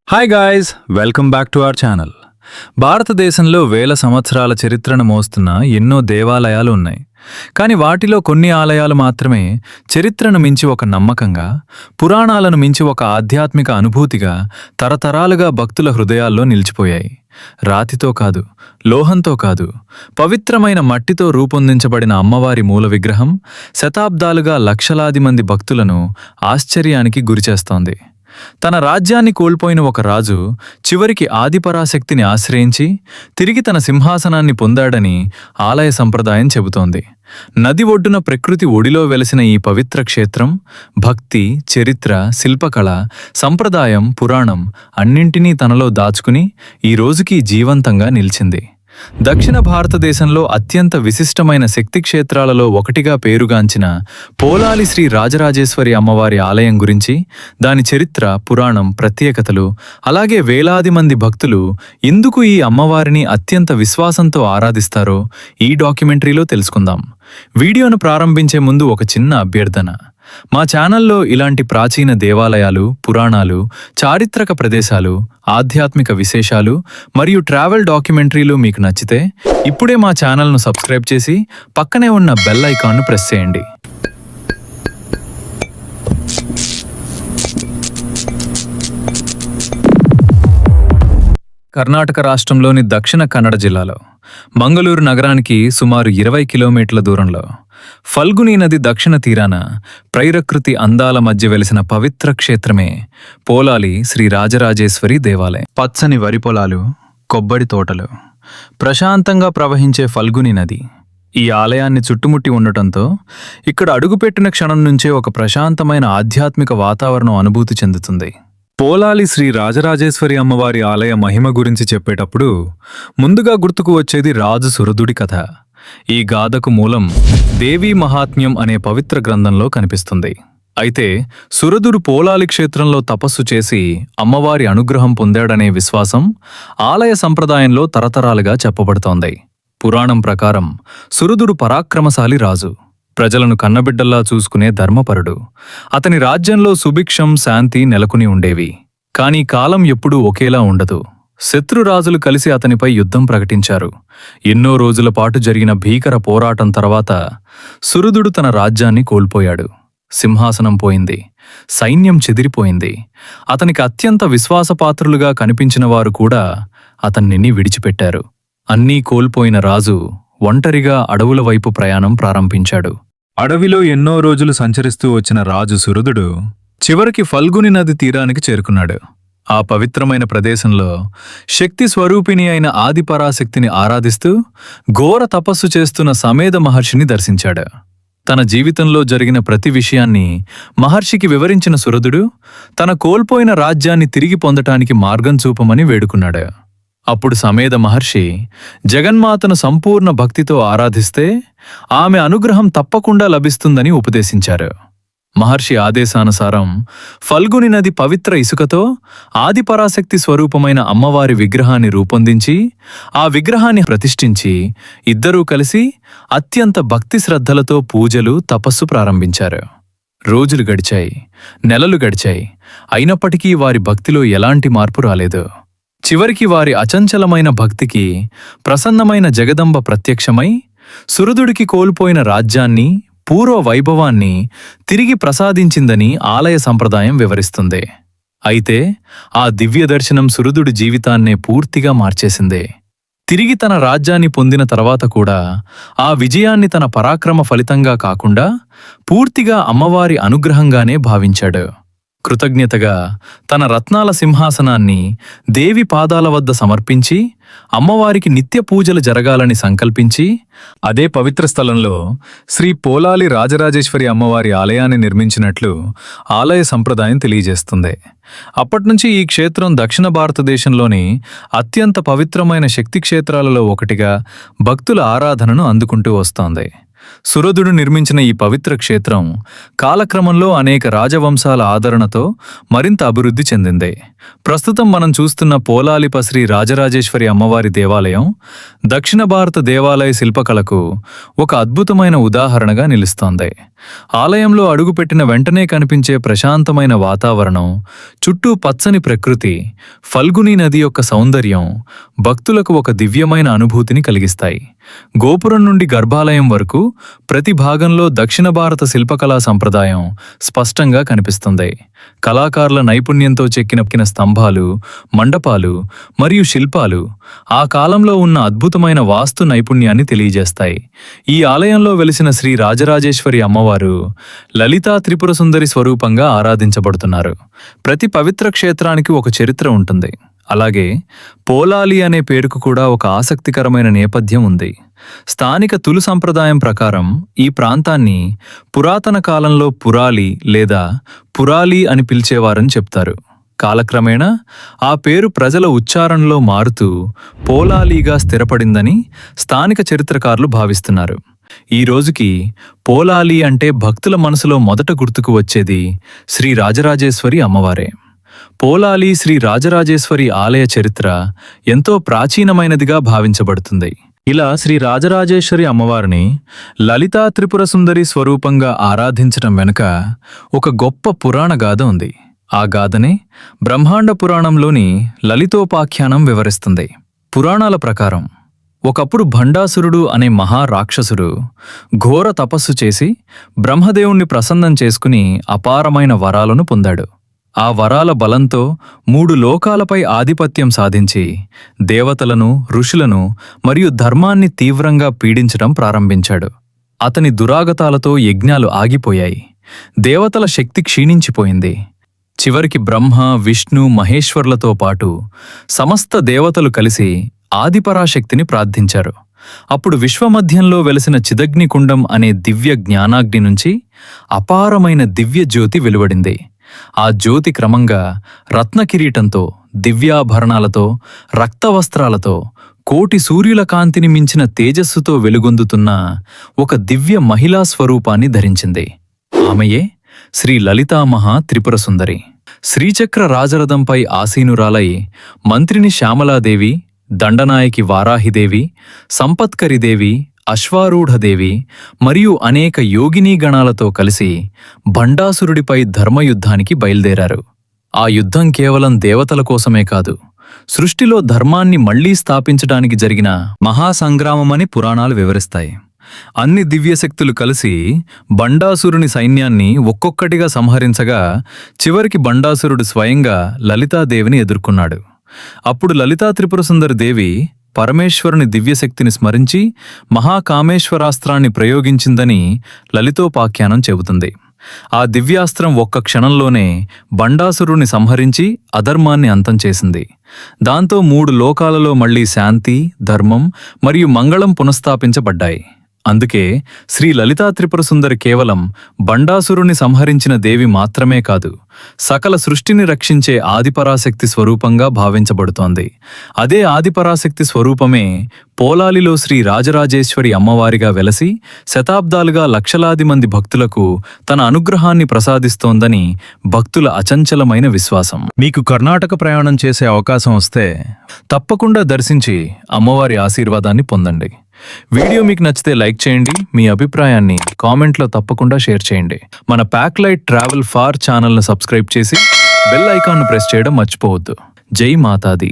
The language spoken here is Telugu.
Hi guys, welcome back to our channel. భారతదేశంలో వేల సంవత్సరాల చరిత్రను మోస్తున్న ఎన్నో దేవాలయాలు ఉన్నాయి. కానీ వాటిలో కొన్ని ఆలయాలు మాత్రమే చరిత్రను మించి ఒక నమ్మకంగా, పురాణాలను మించి ఒక ఆధ్యాత్మిక అనుభూతిగా తరతరాలుగా భక్తుల హృదయాల్లో నిలిచిపోయాయి. రాతితో కాదు, లోహంతో కాదు, పవిత్రమైన మట్టితో రూపొందించబడిన అమ్మవారి మూల విగ్రహం శతాబ్దాలుగా లక్షలాది మంది భక్తులను ఆశ్చర్యానికి గురిచేస్తోంది. తన రాజ్యాన్ని కోల్పోయిన ఒక రాజు చివరికి ఆదిపరాశక్తిని ఆశ్రయించి తిరిగి తన సింహాసనాన్ని పొందాడని ఆలయ సంప్రదాయం చెబుతోంది. నది ఒడ్డున ప్రకృతి ఒడిలో వెలసిన ఈ పవిత్ర క్షేత్రం భక్తి, చరిత్ర, శిల్పకళ, సంప్రదాయం, పురాణం అన్నింటినీ తనలో దాచుకుని ఈ రోజుకి జీవంతంగా నిలిచింది. దక్షిణ భారతదేశంలో అత్యంత విశిష్టమైన శక్తి క్షేత్రాలలో ఒకటిగా పేరుగాంచిన పోలాలి శ్రీ రాజరాజేశ్వరి అమ్మవారి ఆలయం గురించి, దాని చరిత్ర, పురాణం, ప్రత్యేకతలు, అలాగే వేలాది మంది భక్తులు ఎందుకు ఈ అమ్మవారిని అత్యంత విశ్వాసంతో ఆరాధిస్తారో ఈ డాక్యుమెంటరీలో తెలుసుకుందాం. వీడియోను ప్రారంభించే ముందు ఒక చిన్న అభ్యర్థన. మా ఛానల్లో ఇలాంటి ప్రాచీన దేవాలయాలు, పురాణాలు, చారిత్రక ప్రదేశాలు, ఆధ్యాత్మిక విశేషాలు మరియు ట్రావెల్ డాక్యుమెంటరీలు మీకు నచ్చితే ఇప్పుడే మా ఛానల్ను సబ్స్క్రైబ్ చేసి పక్కనే ఉన్న బెల్ ఐకాన్ను ప్రెస్ చేయండి. కర్ణాటక రాష్ట్రంలోని దక్షిణ కన్నడ జిల్లాలో మంగళూరు నగరానికి సుమారు 20 కిలోమీటర్ల దూరంలో ఫల్గుని నది దక్షిణ తీరాన ప్రకృతి అందాల మధ్య వెలిసిన పవిత్ర క్షేత్రమే పోలాలి శ్రీ రాజరాజేశ్వరి దేవాలయం. పచ్చని వరి పొలాలు, కొబ్బరి తోటలు, ప్రశాంతంగా ప్రవహించే ఫల్గుని నది ఈ ఆలయాన్ని చుట్టుముట్టి ఉండటంతో ఇక్కడ అడుగుపెట్టిన క్షణం నుంచే ఒక ప్రశాంతమైన ఆధ్యాత్మిక వాతావరణం అనుభూతి చెందుతుంది. పోలాలి శ్రీ రాజరాజేశ్వరి అమ్మవారి ఆలయ మహిమ గురించి చెప్పేటప్పుడు ముందుగా గుర్తుకు వచ్చేది రాజు సురదుడి కథ. ఈ గాథకు మూలం దేవీ మహాత్మ్యం అనే పవిత్ర గ్రంథంలో కనిపిస్తుంది. అయితే సురదుడు పోలాలి క్షేత్రంలో తపస్సు చేసి అమ్మవారి అనుగ్రహం పొందాడనే విశ్వాసం ఆలయ సంప్రదాయంలో తరతరాలుగా చెప్పబడుతోంది. పురాణం ప్రకారం సురదుడు పరాక్రమశాలి రాజు, ప్రజలను కన్నబిడ్డల్లా చూసుకునే ధర్మపరుడు. అతని రాజ్యంలో సుభిక్షం, శాంతి నెలకొని ఉండేవి. కానీ కాలం ఎప్పుడూ ఒకేలా ఉండదు. శత్రురాజులు కలిసి అతనిపై యుద్ధం ప్రకటించారు. ఎన్నో రోజుల పాటు జరిగిన భీకర పోరాటం తర్వాత సురదుడు తన రాజ్యాన్ని కోల్పోయాడు. సింహాసనం పోయింది, సైన్యం చెదిరిపోయింది. అతనికి అత్యంత విశ్వాసపాత్రులుగా కనిపించిన వారు కూడా అతన్ని విడిచిపెట్టారు. అన్నీ కోల్పోయిన రాజు ఒంటరిగా అడవుల వైపు ప్రయాణం ప్రారంభించాడు. అడవిలో ఎన్నో రోజులు సంచరిస్తూ వచ్చిన రాజు సురదుడు చివరికి ఫల్గుని నది తీరానికి చేరుకున్నాడు. ఆ పవిత్రమైన ప్రదేశంలో శక్తి స్వరూపిణి అయిన ఆదిపరాశక్తిని ఆరాధిస్తూ ఘోర తపస్సు చేస్తున్న సమేధ మహర్షిని దర్శించాడు. తన జీవితంలో జరిగిన ప్రతి విషయాన్ని మహర్షికి వివరించిన సురదుడు తన కోల్పోయిన రాజ్యాన్ని తిరిగి పొందటానికి మార్గం చూపమని వేడుకున్నాడు. అప్పుడు సమేధ మహర్షి జగన్మాతను సంపూర్ణ భక్తితో ఆరాధిస్తే ఆమె అనుగ్రహం తప్పకుండా లభిస్తుందని ఉపదేశించారు. మహర్షి ఆదేశానుసారం ఫల్గుని నది పవిత్ర ఇసుకతో ఆదిపరాశక్తి స్వరూపమైన అమ్మవారి విగ్రహాన్ని రూపొందించి ఆ విగ్రహాన్ని ప్రతిష్ఠించి ఇద్దరూ కలిసి అత్యంత భక్తి శ్రద్ధలతో పూజలు, తపస్సు ప్రారంభించారు. రోజులు గడిచాయి, నెలలు గడిచాయి. అయినప్పటికీ వారి భక్తిలో ఎలాంటి మార్పు రాలేదు. చివరికి వారి అచంచలమైన భక్తికి ప్రసన్నమైన జగదంబ ప్రత్యక్షమై సురదుడికి కోల్పోయిన రాజ్యాన్ని, పూర్వ వైభవాన్ని తిరిగి ప్రసాదించిందని ఆలయ సంప్రదాయం వివరిస్తుంది. అయితే ఆ దివ్య దర్శనం సురదుడి జీవితాన్నే పూర్తిగా మార్చేసింది. తిరిగి తన రాజ్యాన్ని పొందిన తర్వాత కూడా ఆ విజయాన్ని తన పరాక్రమ ఫలితంగా కాకుండా పూర్తిగా అమ్మవారి అనుగ్రహంగానే భావించాడు. కృతజ్ఞతగా తన రత్నాల సింహాసనాన్ని దేవి పాదాల వద్ద సమర్పించి అమ్మవారికి నిత్య పూజలు జరగాలని సంకల్పించి అదే పవిత్ర స్థలంలో శ్రీ పోలాలి రాజరాజేశ్వరి అమ్మవారి ఆలయాన్ని నిర్మించినట్లు ఆలయ సంప్రదాయం తెలియజేస్తుంది. అప్పట్నుంచి ఈ క్షేత్రం దక్షిణ భారతదేశంలోని అత్యంత పవిత్రమైన శక్తి క్షేత్రాలలో ఒకటిగా భక్తుల ఆరాధనను అందుకుంటూ వస్తోంది. సురధుడు నిర్మించిన ఈ పవిత్ర క్షేత్రం కాలక్రమంలో అనేక రాజవంశాల ఆదరణతో మరింత అభివృద్ధి చెందింది. ప్రస్తుతం మనం చూస్తున్న పోలాలిప శ్రీ రాజరాజేశ్వరి అమ్మవారి దేవాలయం దక్షిణ భారత దేవాలయ శిల్పకళకు ఒక అద్భుతమైన ఉదాహరణగా నిలుస్తోంది. ఆలయంలో అడుగుపెట్టిన వెంటనే కనిపించే ప్రశాంతమైన వాతావరణం, చుట్టూ పచ్చని ప్రకృతి, ఫల్గుని నది యొక్క సౌందర్యం భక్తులకు ఒక దివ్యమైన అనుభూతిని కలిగిస్తాయి. గోపురం నుండి గర్భాలయం వరకు ప్రతి భాగంలో దక్షిణ భారత శిల్పకళా సంప్రదాయం స్పష్టంగా కనిపిస్తుంది. కళాకారుల నైపుణ్యంతో చెక్కిన స్తంభాలు, మండపాలు మరియు శిల్పాలు ఆ కాలంలో ఉన్న అద్భుతమైన వాస్తు నైపుణ్యాన్ని తెలియజేస్తాయి. ఈ ఆలయంలో వెలిసిన శ్రీ రాజరాజేశ్వరి అమ్మవారు లలితా త్రిపుర సుందరి స్వరూపంగా ఆరాధించబడుతున్నారు. ప్రతి పవిత్ర క్షేత్రానికి ఒక చరిత్ర ఉంటుంది. అలాగే పోలాలి అనే పేరుకు కూడా ఒక ఆసక్తికరమైన నేపథ్యం ఉంది. స్థానిక తులు సంప్రదాయం ప్రకారం ఈ ప్రాంతాన్ని పురాతన కాలంలో పురాలి లేదా పురాలి అని పిలిచేవారని చెప్తారు. కాలక్రమేణా ఆ పేరు ప్రజల ఉచ్చారణలో మారుతూ పోలాలీగా స్థిరపడిందని స్థానిక చరిత్రకారులు భావిస్తున్నారు. ఈ రోజుకి పోలాలి అంటే భక్తుల మనసులో మొదట గుర్తుకు వచ్చేది శ్రీ రాజరాజేశ్వరి అమ్మవారే. పోలాలి శ్రీ రాజరాజేశ్వరి ఆలయ చరిత్ర ఎంతో ప్రాచీనమైనదిగా భావించబడుతుంది. ఇలా శ్రీ రాజరాజేశ్వరి అమ్మవారిని లలితా త్రిపుర సుందరి స్వరూపంగా ఆరాధించటం వెనుక ఒక గొప్ప పురాణ గాథ ఉంది. ఆ గాథనే బ్రహ్మాండ పురాణంలోని లలితోపాఖ్యానం వివరిస్తుంది. పురాణాల ప్రకారం ఒకప్పుడు భండాసురుడు అనే మహారాక్షసుడు ఘోర తపస్సు చేసి బ్రహ్మదేవుణ్ణి ప్రసన్నం చేసుకుని అపారమైన వరాలను పొందాడు. ఆ వరాల బలంతో 3 లోకాలపై ఆధిపత్యం సాధించి దేవతలను, ఋషులను మరియు ధర్మాన్ని తీవ్రంగా పీడించడం ప్రారంభించాడు. అతని దురాగతాలతో యజ్ఞాలు ఆగిపోయాయి. దేవతల శక్తి క్షీణించిపోయింది. చివరికి బ్రహ్మ, విష్ణు, మహేశ్వర్లతో పాటు సమస్త దేవతలు కలిసి ఆదిపరాశక్తిని ప్రార్థించారు. అప్పుడు విశ్వమధ్యంలో వెలసిన చిదగ్నికుండం అనే దివ్య జ్ఞానాగ్ని నుంచి అపారమైన దివ్య జ్యోతి వెలువడింది. ఆ జ్యోతి క్రమంగా రత్నకిరీటంతో, దివ్యాభరణాలతో, రక్తవస్త్రాలతో, కోటి సూర్యుల కాంతిని మించిన తేజస్సుతో వెలుగొందుతున్న ఒక దివ్య మహిళా స్వరూపాన్ని ధరించింది. ఆమెయే శ్రీ లలితామహా త్రిపుర సుందరి. శ్రీచక్ర రాజరథంపై ఆసీనురాలై మంత్రిని శ్యామలాదేవి, దండనాయకి వారాహిదేవి, సంపత్కరిదేవి, అశ్వారూఢదేవి మరియు అనేక యోగినీ గణాలతో కలిసి భండాసురుడిపై ధర్మయుద్ధానికి బయలుదేరారు. ఆ యుద్ధం కేవలం దేవతల కోసమే కాదు, సృష్టిలో ధర్మాన్ని మళ్లీ స్థాపించడానికి జరిగిన మహాసంగ్రామమని పురాణాలు వివరిస్తాయి. అన్ని దివ్యశక్తులు కలిసి భండాసురుని సైన్యాన్ని ఒక్కొక్కటిగా సంహరించగా చివరికి భండాసురుడు స్వయంగా లలితాదేవిని ఎదుర్కొన్నాడు. అప్పుడు లలితా త్రిపుర సుందరి దేవి పరమేశ్వరుని దివ్యశక్తిని స్మరించి మహాకామేశ్వరాస్త్రాన్ని ప్రయోగించిందని లలితోపాఖ్యానం చెబుతుంది. ఆ దివ్యాస్త్రం ఒక్క క్షణంలోనే భండాసురుని సంహరించి అధర్మాన్ని అంతం చేసింది. దాంతో 3 లోకాలలో మళ్లీ శాంతి, ధర్మం మరియు మంగళం పునఃస్థాపించబడ్డాయి. అందుకే శ్రీ లలితా త్రిపుర సుందరి కేవలం భండాసురుని సంహరించిన దేవి మాత్రమే కాదు, సకల సృష్టిని రక్షించే ఆదిపరాశక్తి స్వరూపంగా భావించబడుతోంది. అదే ఆదిపరాశక్తి స్వరూపమే పోలాలిలో శ్రీ రాజరాజేశ్వరి అమ్మవారిగా వెలసి శతాబ్దాలుగా లక్షలాది మంది భక్తులకు తన అనుగ్రహాన్ని ప్రసాదిస్తోందని భక్తుల అచంచలమైన విశ్వాసం. మీకు కర్ణాటక ప్రయాణం చేసే అవకాశం వస్తే తప్పకుండా దర్శించి అమ్మవారి ఆశీర్వాదాన్ని పొందండి. వీడియో మీకు నచ్చితే లైక్ చేయండి. మీ అభిప్రాయాన్ని కామెంట్లో తప్పకుండా షేర్ చేయండి. మన ప్యాక్లైట్ ట్రావెల్ ఫార్ ఛానల్ను సబ్స్క్రైబ్ చేసి బెల్ ఐకాన్ను ప్రెస్ చేయడం మర్చిపోవద్దు. జై మాతాది.